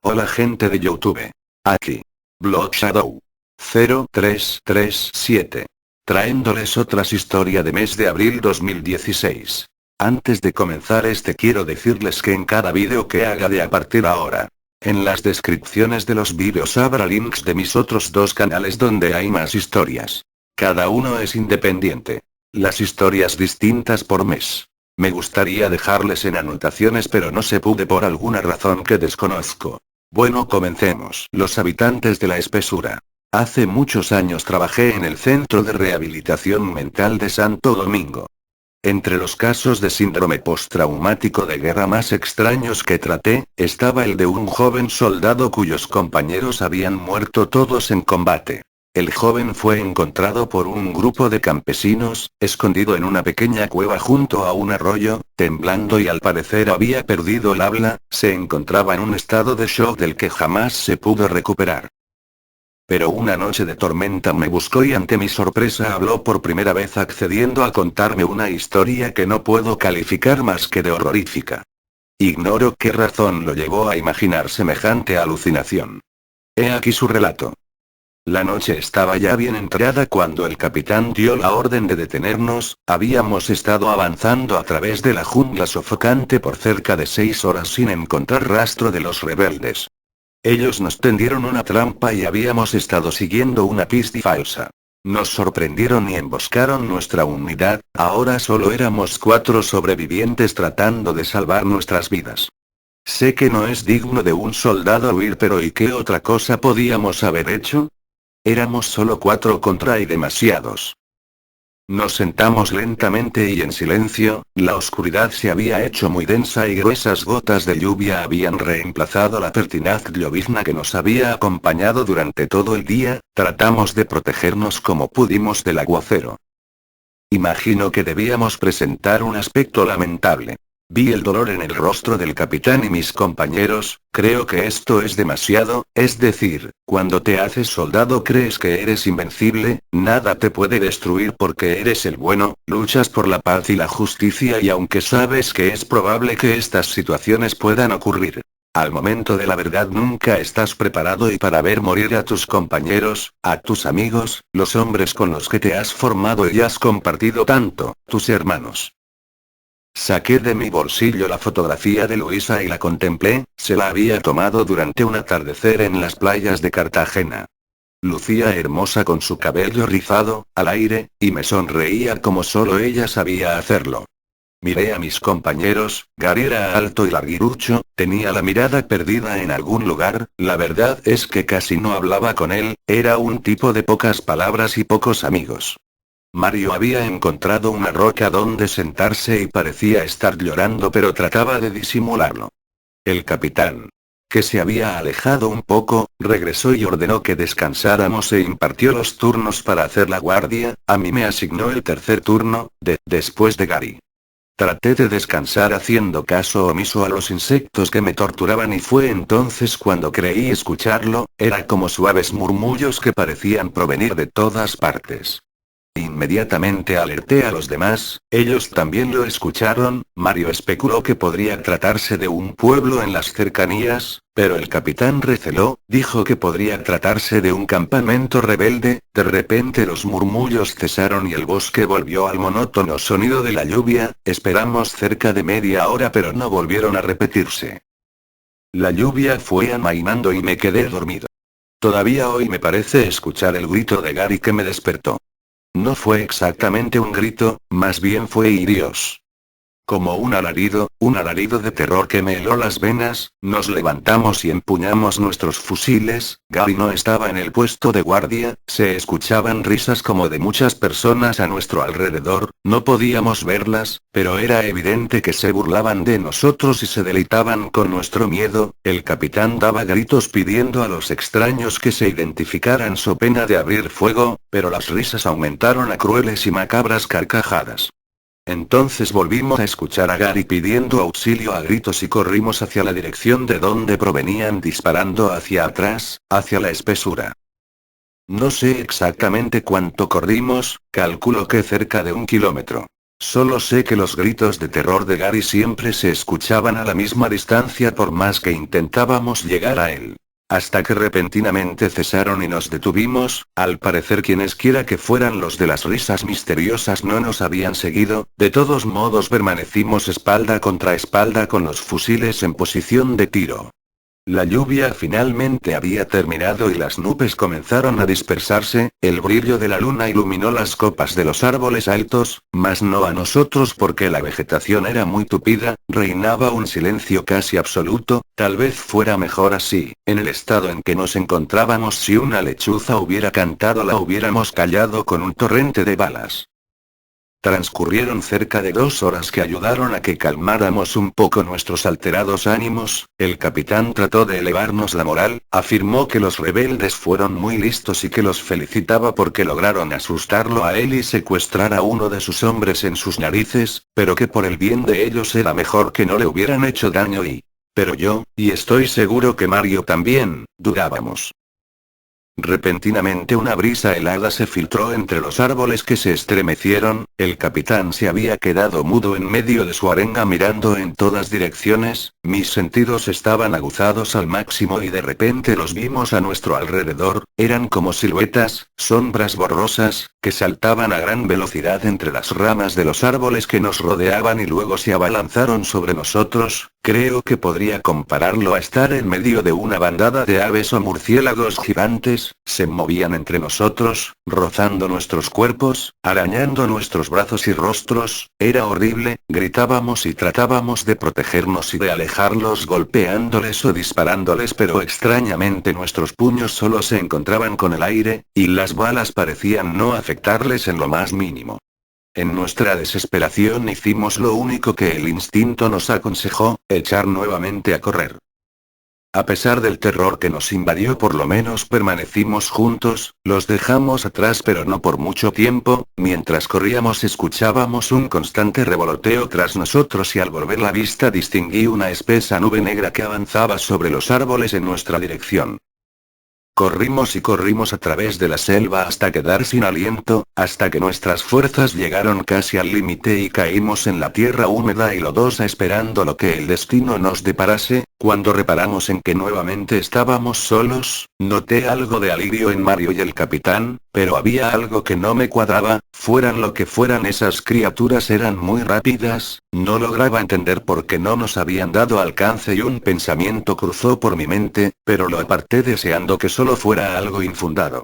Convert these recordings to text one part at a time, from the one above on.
Hola gente de YouTube. Aquí. Blood Shadow 0337. Traéndoles otras historia de mes de abril 2016. Antes de comenzar quiero decirles que en cada vídeo que haga de a partir ahora, en las descripciones de los vídeos habrá links de mis otros dos canales donde hay más historias. Cada uno es independiente. Las historias distintas por mes. Me gustaría dejarles en anotaciones pero no se pude por alguna razón que desconozco. Bueno, comencemos. Los habitantes de la espesura. Hace muchos años trabajé en el Centro de Rehabilitación Mental de Santo Domingo. Entre los casos de síndrome postraumático de guerra más extraños que traté, estaba el de un joven soldado cuyos compañeros habían muerto todos en combate. El joven fue encontrado por un grupo de campesinos, escondido en una pequeña cueva junto a un arroyo, temblando y al parecer había perdido el habla, se encontraba en un estado de shock del que jamás se pudo recuperar. Pero una noche de tormenta me buscó y ante mi sorpresa habló por primera vez accediendo a contarme una historia que no puedo calificar más que de horrorífica. Ignoro qué razón lo llevó a imaginar semejante alucinación. He aquí su relato. La noche estaba ya bien entrada cuando el capitán dio la orden de detenernos. Habíamos estado avanzando a través de la jungla sofocante por cerca de 6 horas sin encontrar rastro de los rebeldes. Ellos nos tendieron una trampa y habíamos estado siguiendo una pista falsa. Nos sorprendieron y emboscaron nuestra unidad. Ahora solo éramos 4 sobrevivientes tratando de salvar nuestras vidas. Sé que no es digno de un soldado huir, pero ¿y qué otra cosa podíamos haber hecho? Éramos solo 4 contra y demasiados. Nos sentamos lentamente y en silencio. La oscuridad se había hecho muy densa y gruesas gotas de lluvia habían reemplazado la pertinaz llovizna que nos había acompañado durante todo el día. Tratamos de protegernos como pudimos del aguacero. Imagino que debíamos presentar un aspecto lamentable. Vi el dolor en el rostro del capitán y mis compañeros. Creo que esto es demasiado, es decir, cuando te haces soldado crees que eres invencible, nada te puede destruir porque eres el bueno, luchas por la paz y la justicia y aunque sabes que es probable que estas situaciones puedan ocurrir, al momento de la verdad nunca estás preparado y para ver morir a tus compañeros, a tus amigos, los hombres con los que te has formado y has compartido tanto, tus hermanos. Saqué de mi bolsillo la fotografía de Luisa y la contemplé. Se la había tomado durante un atardecer en las playas de Cartagena. Lucía hermosa con su cabello rizado, al aire, y me sonreía como solo ella sabía hacerlo. Miré a mis compañeros. Gary era alto y larguirucho, tenía la mirada perdida en algún lugar. La verdad es que casi no hablaba con él, era un tipo de pocas palabras y pocos amigos. Mario había encontrado una roca donde sentarse y parecía estar llorando pero trataba de disimularlo. El capitán, que se había alejado un poco, regresó y ordenó que descansáramos e impartió los turnos para hacer la guardia. A mí me asignó el tercer turno, después de Gary. Traté de descansar haciendo caso omiso a los insectos que me torturaban y fue entonces cuando creí escucharlo. Era como suaves murmullos que parecían provenir de todas partes. Inmediatamente alerté a los demás, ellos también lo escucharon. Mario especuló que podría tratarse de un pueblo en las cercanías, pero el capitán receló, dijo que podría tratarse de un campamento rebelde. De repente los murmullos cesaron y el bosque volvió al monótono sonido de la lluvia. Esperamos cerca de media hora pero no volvieron a repetirse. La lluvia fue amainando y me quedé dormido. Todavía hoy me parece escuchar el grito de Gary que me despertó. No fue exactamente un grito, más bien fue Dios. Como un alarido de terror que me heló las venas. Nos levantamos y empuñamos nuestros fusiles. Gary no estaba en el puesto de guardia, se escuchaban risas como de muchas personas a nuestro alrededor, no podíamos verlas, pero era evidente que se burlaban de nosotros y se deleitaban con nuestro miedo. El capitán daba gritos pidiendo a los extraños que se identificaran so pena de abrir fuego, pero las risas aumentaron a crueles y macabras carcajadas. Entonces volvimos a escuchar a Gary pidiendo auxilio a gritos y corrimos hacia la dirección de donde provenían disparando hacia atrás, hacia la espesura. No sé exactamente cuánto corrimos, calculo que cerca de 1 kilómetro. Solo sé que los gritos de terror de Gary siempre se escuchaban a la misma distancia por más que intentábamos llegar a él. Hasta que repentinamente cesaron y nos detuvimos, al parecer quienesquiera que fueran los de las risas misteriosas no nos habían seguido, de todos modos permanecimos espalda contra espalda con los fusiles en posición de tiro. La lluvia finalmente había terminado y las nubes comenzaron a dispersarse, el brillo de la luna iluminó las copas de los árboles altos, mas no a nosotros porque la vegetación era muy tupida, reinaba un silencio casi absoluto, tal vez fuera mejor así, en el estado en que nos encontrábamos si una lechuza hubiera cantado la hubiéramos callado con un torrente de balas. Transcurrieron cerca de 2 horas que ayudaron a que calmáramos un poco nuestros alterados ánimos, el capitán trató de elevarnos la moral, afirmó que los rebeldes fueron muy listos y que los felicitaba porque lograron asustarlo a él y secuestrar a uno de sus hombres en sus narices, pero que por el bien de ellos era mejor que no le hubieran hecho daño pero yo, y estoy seguro que Mario también, dudábamos. Repentinamente una brisa helada se filtró entre los árboles que se estremecieron, el capitán se había quedado mudo en medio de su arenga mirando en todas direcciones, mis sentidos estaban aguzados al máximo y de repente los vimos a nuestro alrededor, eran como siluetas, sombras borrosas, que saltaban a gran velocidad entre las ramas de los árboles que nos rodeaban y luego se abalanzaron sobre nosotros, creo que podría compararlo a estar en medio de una bandada de aves o murciélagos gigantes, se movían entre nosotros, rozando nuestros cuerpos, arañando nuestros brazos y rostros, era horrible, gritábamos y tratábamos de protegernos y de alejarlos golpeándoles o disparándoles pero extrañamente nuestros puños solo se encontraban con el aire, y las balas parecían no afectarles en lo más mínimo. En nuestra desesperación hicimos lo único que el instinto nos aconsejó, echar nuevamente a correr. A pesar del terror que nos invadió por lo menos permanecimos juntos, los dejamos atrás pero no por mucho tiempo, mientras corríamos escuchábamos un constante revoloteo tras nosotros y al volver la vista distinguí una espesa nube negra que avanzaba sobre los árboles en nuestra dirección. Corrimos y corrimos a través de la selva hasta quedar sin aliento, hasta que nuestras fuerzas llegaron casi al límite y caímos en la tierra húmeda y lodosa esperando lo que el destino nos deparase. Cuando reparamos en que nuevamente estábamos solos, noté algo de alivio en Mario y el capitán, pero había algo que no me cuadraba, fueran lo que fueran esas criaturas eran muy rápidas, no lograba entender por qué no nos habían dado alcance y un pensamiento cruzó por mi mente, pero lo aparté deseando que solo fuera algo infundado.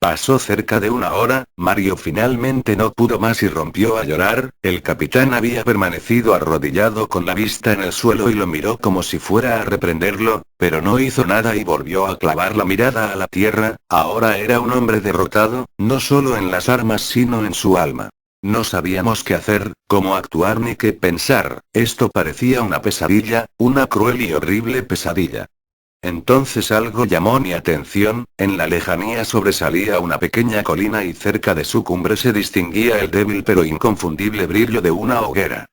Pasó cerca de 1 hora, Mario finalmente no pudo más y rompió a llorar, el capitán había permanecido arrodillado con la vista en el suelo y lo miró como si fuera a reprenderlo, pero no hizo nada y volvió a clavar la mirada a la tierra, ahora era un hombre derrotado, no solo en las armas sino en su alma. No sabíamos qué hacer, cómo actuar ni qué pensar, esto parecía una pesadilla, una cruel y horrible pesadilla. Entonces algo llamó mi atención, en la lejanía sobresalía una pequeña colina y cerca de su cumbre se distinguía el débil pero inconfundible brillo de una hoguera.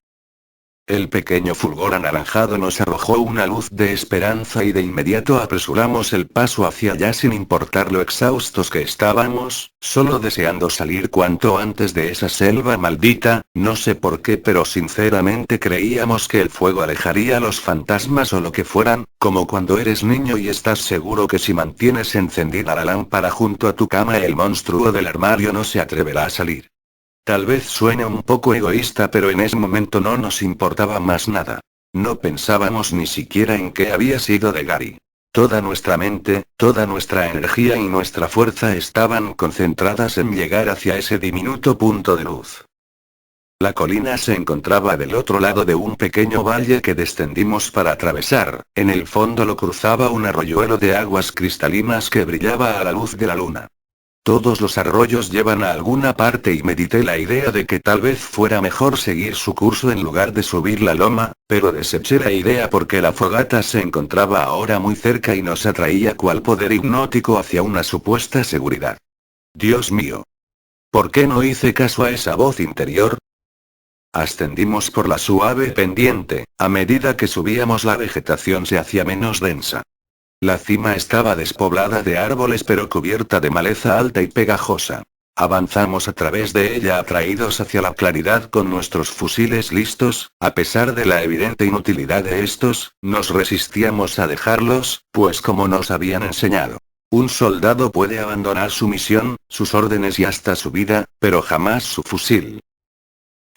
El pequeño fulgor anaranjado nos arrojó una luz de esperanza y de inmediato apresuramos el paso hacia allá sin importar lo exhaustos que estábamos, solo deseando salir cuanto antes de esa selva maldita, no sé por qué pero sinceramente creíamos que el fuego alejaría a los fantasmas o lo que fueran, como cuando eres niño y estás seguro que si mantienes encendida la lámpara junto a tu cama el monstruo del armario no se atreverá a salir. Tal vez suene un poco egoísta pero en ese momento no nos importaba más nada. No pensábamos ni siquiera en qué había sido de Gary. Toda nuestra mente, toda nuestra energía y nuestra fuerza estaban concentradas en llegar hacia ese diminuto punto de luz. La colina se encontraba del otro lado de un pequeño valle que descendimos para atravesar, en el fondo lo cruzaba un arroyuelo de aguas cristalinas que brillaba a la luz de la luna. Todos los arroyos llevan a alguna parte y medité la idea de que tal vez fuera mejor seguir su curso en lugar de subir la loma, pero deseché la idea porque la fogata se encontraba ahora muy cerca y nos atraía cual poder hipnótico hacia una supuesta seguridad. Dios mío. ¿Por qué no hice caso a esa voz interior? Ascendimos por la suave pendiente, a medida que subíamos la vegetación se hacía menos densa. La cima estaba despoblada de árboles pero cubierta de maleza alta y pegajosa. Avanzamos a través de ella atraídos hacia la claridad con nuestros fusiles listos, a pesar de la evidente inutilidad de estos, nos resistíamos a dejarlos, pues como nos habían enseñado. Un soldado puede abandonar su misión, sus órdenes y hasta su vida, pero jamás su fusil.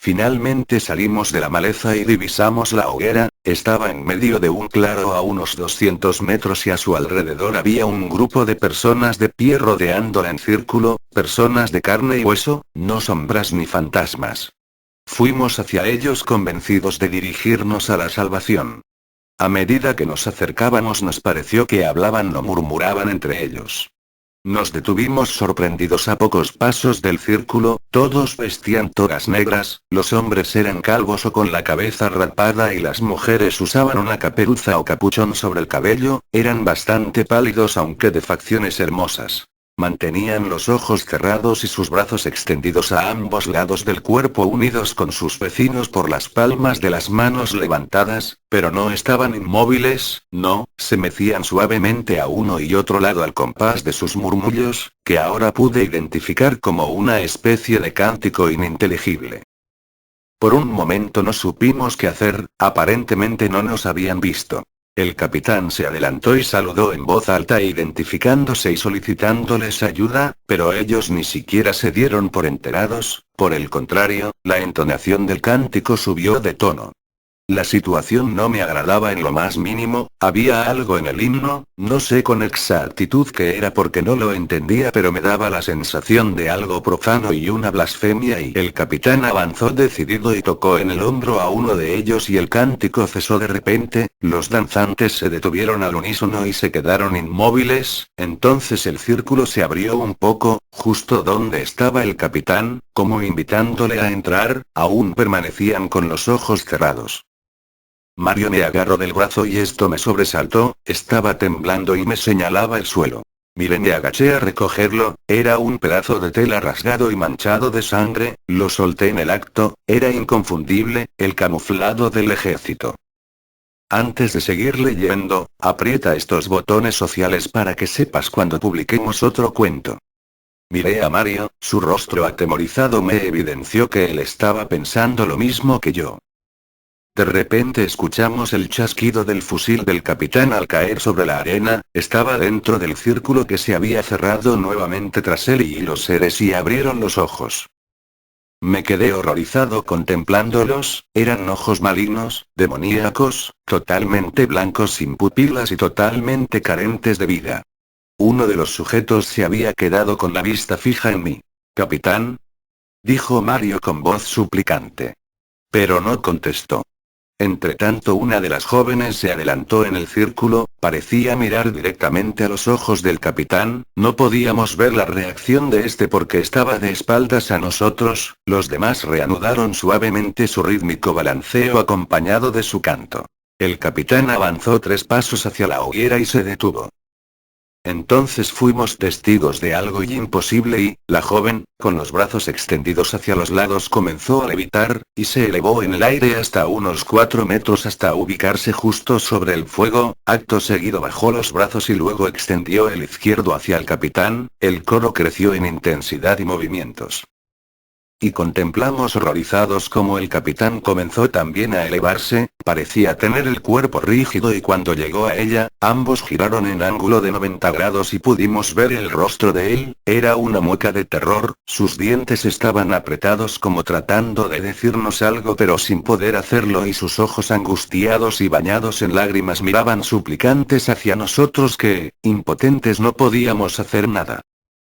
Finalmente salimos de la maleza y divisamos la hoguera. Estaba en medio de un claro a unos 200 metros y a su alrededor había un grupo de personas de pie rodeándola en círculo, personas de carne y hueso, no sombras ni fantasmas. Fuimos hacia ellos convencidos de dirigirnos a la salvación. A medida que nos acercábamos nos pareció que hablaban o murmuraban entre ellos. Nos detuvimos sorprendidos a pocos pasos del círculo, todos vestían togas negras, los hombres eran calvos o con la cabeza rapada y las mujeres usaban una caperuza o capuchón sobre el cabello, eran bastante pálidos aunque de facciones hermosas. Mantenían los ojos cerrados y sus brazos extendidos a ambos lados del cuerpo unidos con sus vecinos por las palmas de las manos levantadas, pero no estaban inmóviles, no, se mecían suavemente a uno y otro lado al compás de sus murmullos, que ahora pude identificar como una especie de cántico ininteligible. Por un momento no supimos qué hacer, aparentemente no nos habían visto. El capitán se adelantó y saludó en voz alta identificándose y solicitándoles ayuda, pero ellos ni siquiera se dieron por enterados, por el contrario, la entonación del cántico subió de tono. La situación no me agradaba en lo más mínimo, había algo en el himno, no sé con exactitud qué era porque no lo entendía pero me daba la sensación de algo profano y una blasfemia y el capitán avanzó decidido y tocó en el hombro a uno de ellos y el cántico cesó de repente, los danzantes se detuvieron al unísono y se quedaron inmóviles, entonces el círculo se abrió un poco, justo donde estaba el capitán, como invitándole a entrar, aún permanecían con los ojos cerrados. Mario me agarró del brazo y esto me sobresaltó, estaba temblando y me señalaba el suelo. Miré, me agaché a recogerlo, era un pedazo de tela rasgado y manchado de sangre, lo solté en el acto, era inconfundible, el camuflado del ejército. Antes de seguir leyendo, aprieta estos botones sociales para que sepas cuando publiquemos otro cuento. Miré a Mario, su rostro atemorizado me evidenció que él estaba pensando lo mismo que yo. De repente escuchamos el chasquido del fusil del capitán al caer sobre la arena, estaba dentro del círculo que se había cerrado nuevamente tras él y los seres y abrieron los ojos. Me quedé horrorizado contemplándolos, eran ojos malignos, demoníacos, totalmente blancos sin pupilas y totalmente carentes de vida. Uno de los sujetos se había quedado con la vista fija en mí. «Capitán», dijo Mario con voz suplicante. Pero no contestó. Entretanto una de las jóvenes se adelantó en el círculo, parecía mirar directamente a los ojos del capitán, no podíamos ver la reacción de este porque estaba de espaldas a nosotros, los demás reanudaron suavemente su rítmico balanceo acompañado de su canto. El capitán avanzó 3 pasos hacia la hoguera y se detuvo. Entonces fuimos testigos de algo imposible y, la joven, con los brazos extendidos hacia los lados comenzó a levitar, y se elevó en el aire hasta unos 4 metros hasta ubicarse justo sobre el fuego, acto seguido bajó los brazos y luego extendió el izquierdo hacia el capitán, el coro creció en intensidad y movimientos. Y contemplamos horrorizados como el capitán comenzó también a elevarse, parecía tener el cuerpo rígido y cuando llegó a ella, ambos giraron en ángulo de 90 grados y pudimos ver el rostro de él, era una mueca de terror, sus dientes estaban apretados como tratando de decirnos algo pero sin poder hacerlo y sus ojos angustiados y bañados en lágrimas miraban suplicantes hacia nosotros que, impotentes no podíamos hacer nada.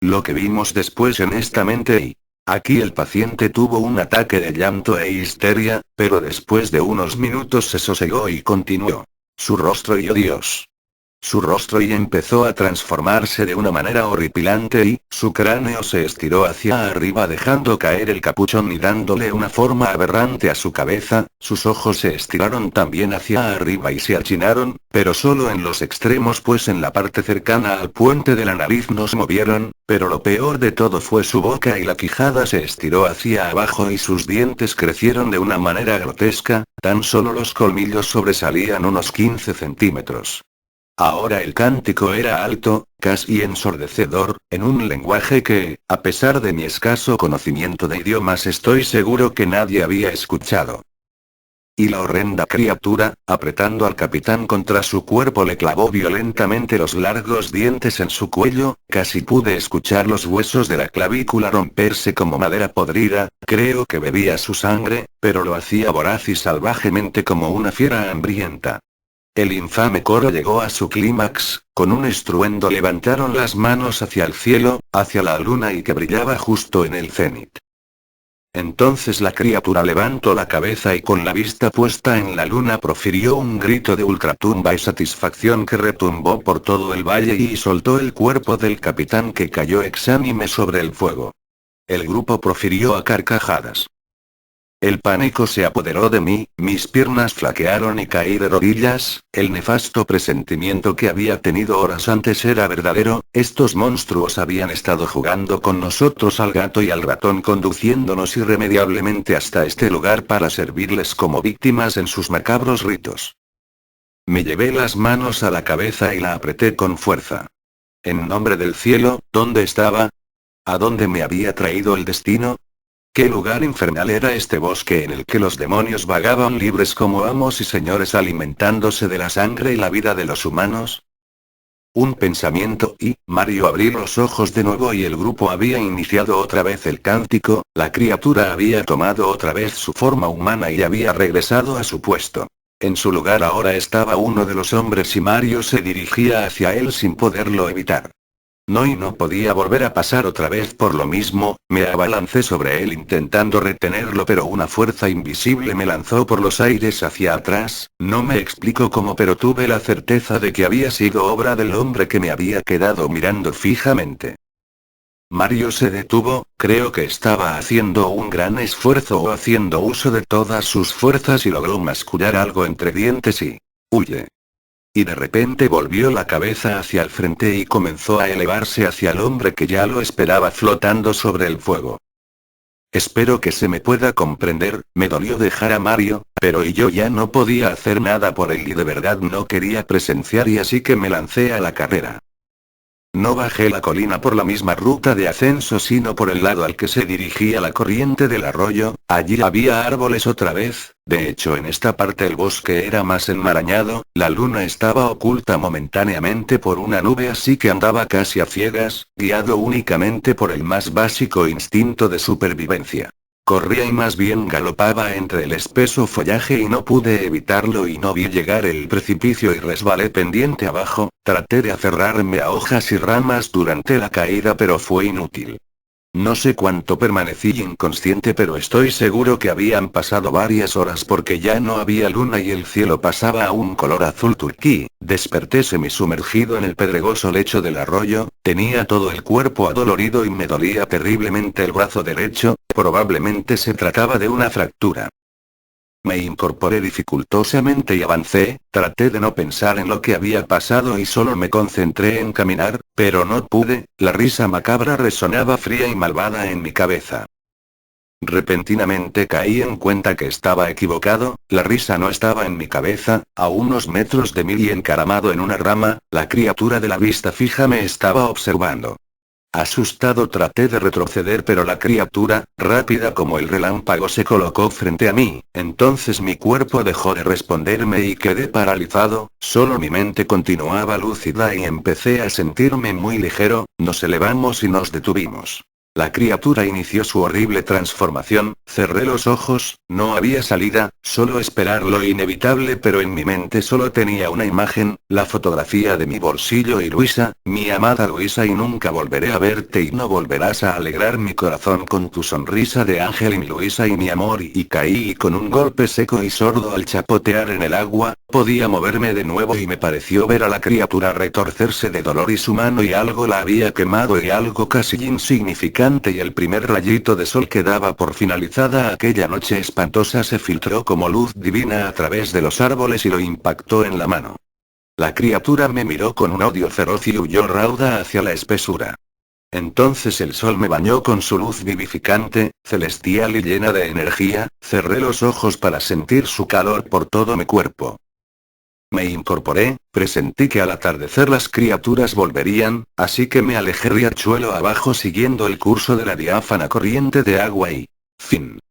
Lo que vimos después en esta mente y... Aquí el paciente tuvo un ataque de llanto e histeria, pero después de unos minutos se sosegó y continuó. Su rostro y oh Dios. Su rostro y empezó a transformarse de una manera horripilante y, su cráneo se estiró hacia arriba dejando caer el capuchón y dándole una forma aberrante a su cabeza, sus ojos se estiraron también hacia arriba y se achinaron, pero solo en los extremos pues en la parte cercana al puente de la nariz no se movieron, pero lo peor de todo fue su boca y la quijada se estiró hacia abajo y sus dientes crecieron de una manera grotesca, tan solo los colmillos sobresalían unos 15 centímetros. Ahora el cántico era alto, casi ensordecedor, en un lenguaje que, a pesar de mi escaso conocimiento de idiomas, estoy seguro que nadie había escuchado. Y la horrenda criatura, apretando al capitán contra su cuerpo, le clavó violentamente los largos dientes en su cuello. Casi pude escuchar los huesos de la clavícula romperse como madera podrida. Creo que bebía su sangre, pero lo hacía voraz y salvajemente como una fiera hambrienta. El infame coro llegó a su clímax. Con un estruendo levantaron las manos hacia el cielo, hacia la luna y que brillaba justo en el cenit. Entonces la criatura levantó la cabeza y con la vista puesta en la luna profirió un grito de ultratumba y satisfacción que retumbó por todo el valle y soltó el cuerpo del capitán, que cayó exánime sobre el fuego. El grupo profirió a carcajadas. El pánico se apoderó de mí, mis piernas flaquearon y caí de rodillas. El nefasto presentimiento que había tenido horas antes era verdadero. Estos monstruos habían estado jugando con nosotros al gato y al ratón, conduciéndonos irremediablemente hasta este lugar para servirles como víctimas en sus macabros ritos. Me llevé las manos a la cabeza y la apreté con fuerza. En nombre del cielo, ¿dónde estaba? ¿A dónde me había traído el destino? ¿Qué lugar infernal era este bosque en el que los demonios vagaban libres como amos y señores, alimentándose de la sangre y la vida de los humanos? Un pensamiento y, Mario abrió los ojos de nuevo y el grupo había iniciado otra vez el cántico. La criatura había tomado otra vez su forma humana y había regresado a su puesto. En su lugar ahora estaba uno de los hombres y Mario se dirigía hacia él sin poderlo evitar. No podía volver a pasar otra vez por lo mismo. Me abalancé sobre él intentando retenerlo, pero una fuerza invisible me lanzó por los aires hacia atrás. No me explico cómo, pero tuve la certeza de que había sido obra del hombre que me había quedado mirando fijamente. Mario se detuvo. Creo que estaba haciendo un gran esfuerzo o haciendo uso de todas sus fuerzas y logró mascullar algo entre dientes y... ¡Huye! Y de repente volvió la cabeza hacia el frente y comenzó a elevarse hacia el hombre que ya lo esperaba flotando sobre el fuego. Espero que se me pueda comprender. Me dolió dejar a Mario, pero yo ya no podía hacer nada por él y de verdad no quería presenciar, y así que me lancé a la carrera. No bajé la colina por la misma ruta de ascenso, sino por el lado al que se dirigía la corriente del arroyo. Allí había árboles otra vez. De hecho, en esta parte el bosque era más enmarañado. La luna estaba oculta momentáneamente por una nube, así que andaba casi a ciegas, guiado únicamente por el más básico instinto de supervivencia. Corría y más bien galopaba entre el espeso follaje y no pude evitarlo y no vi llegar el precipicio y resbalé pendiente abajo. Traté de aferrarme a hojas y ramas durante la caída, pero fue inútil. No sé cuánto permanecí inconsciente, pero estoy seguro que habían pasado varias horas porque ya no había luna y el cielo pasaba a un color azul turquí. Desperté semisumergido en el pedregoso lecho del arroyo. Tenía todo el cuerpo adolorido y me dolía terriblemente el brazo derecho. Probablemente se trataba de una fractura. Me incorporé dificultosamente y avancé. Traté de no pensar en lo que había pasado y solo me concentré en caminar, pero no pude. La risa macabra resonaba fría y malvada en mi cabeza. Repentinamente caí en cuenta que estaba equivocado. La risa no estaba en mi cabeza. A unos metros de mí y encaramado en una rama, la criatura de la vista fija me estaba observando. Asustado traté de retroceder, pero la criatura, rápida como el relámpago, se colocó frente a mí. Entonces mi cuerpo dejó de responderme y quedé paralizado. Solo mi mente continuaba lúcida y empecé a sentirme muy ligero. Nos elevamos y nos detuvimos. La criatura inició su horrible transformación. Cerré los ojos. No había salida, solo esperar lo inevitable, pero en mi mente solo tenía una imagen, la fotografía de mi bolsillo y Luisa, mi amada Luisa, y nunca volveré a verte y no volverás a alegrar mi corazón con tu sonrisa de ángel, y mi Luisa y mi amor, y caí con un golpe seco y sordo al chapotear en el agua. Podía moverme de nuevo y me pareció ver a la criatura retorcerse de dolor y su mano y algo la había quemado y algo casi insignificante y el primer rayito de sol que daba por finalizada aquella noche espantosa se filtró como luz divina a través de los árboles y lo impactó en la mano. La criatura me miró con un odio feroz y huyó rauda hacia la espesura. Entonces el sol me bañó con su luz vivificante, celestial y llena de energía. Cerré los ojos para sentir su calor por todo mi cuerpo. Me incorporé, presentí que al atardecer las criaturas volverían, así que me alejé riachuelo abajo siguiendo el curso de la diáfana corriente de agua y... fin.